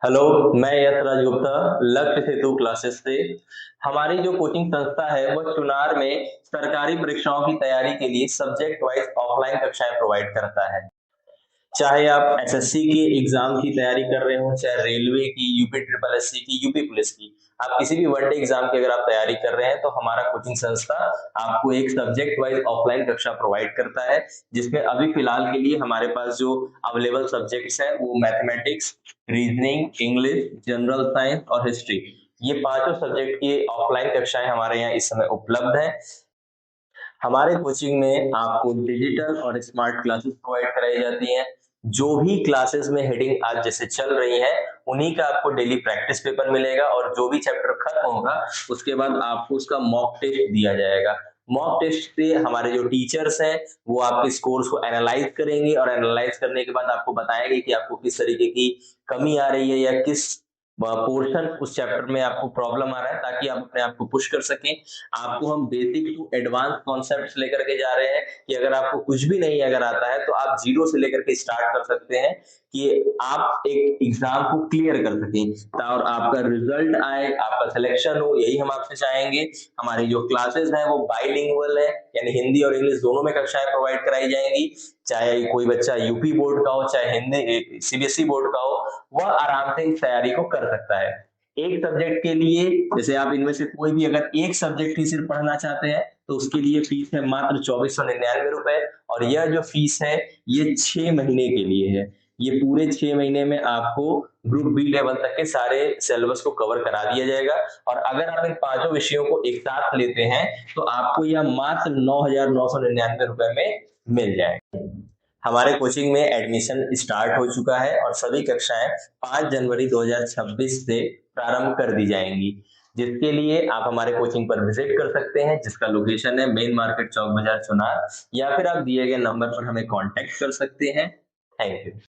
Hello, मैं यशराज गुप्ता लक्ष्य सेतु classes से। हमारी जो कोचिंग संस्था है वह चुनार में सरकारी परीक्षाओं की तैयारी के लिए सब्जेक्ट वाइज ऑफलाइन कक्षाएं प्रोवाइड करता है। चाहे आप एसएससी की एग्जाम की तैयारी कर रहे हो, चाहे रेलवे की, यूपी ट्रिपल एससी की, यूपी पुलिस की, आप किसी भी वनडे एग्जाम की अगर आप तैयारी कर रहे हैं तो हमारा कोचिंग संस्था आपको एक सब्जेक्ट वाइज ऑफलाइन कक्षा प्रोवाइड करता है, जिसमें अभी फिलहाल के लिए हमारे पास जो अवेलेबल सब्जेक्ट्स हैं वो mathematics, reasoning, English, general science और हिस्ट्री, ये पांचों सब्जेक्ट की ऑफलाइन कक्षाएं हमारे यहाँ इस समय उपलब्ध है। हमारे कोचिंग में आपको डिजिटल और स्मार्ट क्लासेस प्रोवाइड कराई जाती हैं। जो भी क्लासेस में हेडिंग आज जैसे चल रही है उन्हीं का आपको डेली प्रैक्टिस पेपर मिलेगा, और जो भी चैप्टर खत्म होगा उसके बाद आपको उसका मॉक टेस्ट दिया जाएगा। मॉक टेस्ट से हमारे जो टीचर्स हैं वो आपके स्कोर्स को एनालाइज करेंगे, और एनालाइज करने के बाद आपको बताएंगे कि आपको किस तरीके की कमी आ रही है या किस पोर्शन उस चैप्टर में आपको प्रॉब्लम आ रहा है, ताकि आप अपने आप को पुश कर सकें। आपको हम बेसिक टू एडवांस कॉन्सेप्ट्स लेकर के जा रहे हैं कि अगर आपको कुछ भी नहीं अगर आता है तो आप जीरो से लेकर के स्टार्ट कर सकते हैं, कि आप एक एग्जाम को क्लियर कर सकें और आपका रिजल्ट आए, आपका सिलेक्शन हो, यही हम आपसे चाहेंगे। हमारी जो क्लासेस हैं वो बाइलिंगुअल है, यानी हिंदी और इंग्लिश दोनों में कक्षाएं प्रोवाइड कराई जाएंगी। चाहे कोई बच्चा यूपी बोर्ड का हो, चाहे हिंदी सीबीएसई बोर्ड का हो, वह आराम से इस तैयारी को कर सकता है। एक सब्जेक्ट के लिए, जैसे आप इनमें से कोई भी अगर एक सब्जेक्ट ही सिर्फ पढ़ना चाहते हैं तो उसके लिए फीस है मात्र 2499 रुपए, और यह जो फीस है ये 6 महीने के लिए है। ये पूरे 6 महीने में आपको ग्रुप बी लेवल तक के सारे सिलेबस को कवर करा दिया जाएगा, और अगर आप इन पांचों विषयों को एक साथ लेते हैं तो आपको यह मात्र 9999 रुपए में मिल जाएगा। हमारे कोचिंग में एडमिशन स्टार्ट हो चुका है और सभी कक्षाएं 5 जनवरी 2026 से प्रारंभ कर दी जाएंगी, जिसके लिए आप हमारे कोचिंग पर विजिट कर सकते हैं, जिसका लोकेशन है मेन मार्केट चौक बाजार चुनार, या फिर आप दिए गए नंबर पर हमें कांटेक्ट कर सकते हैं। Thank you.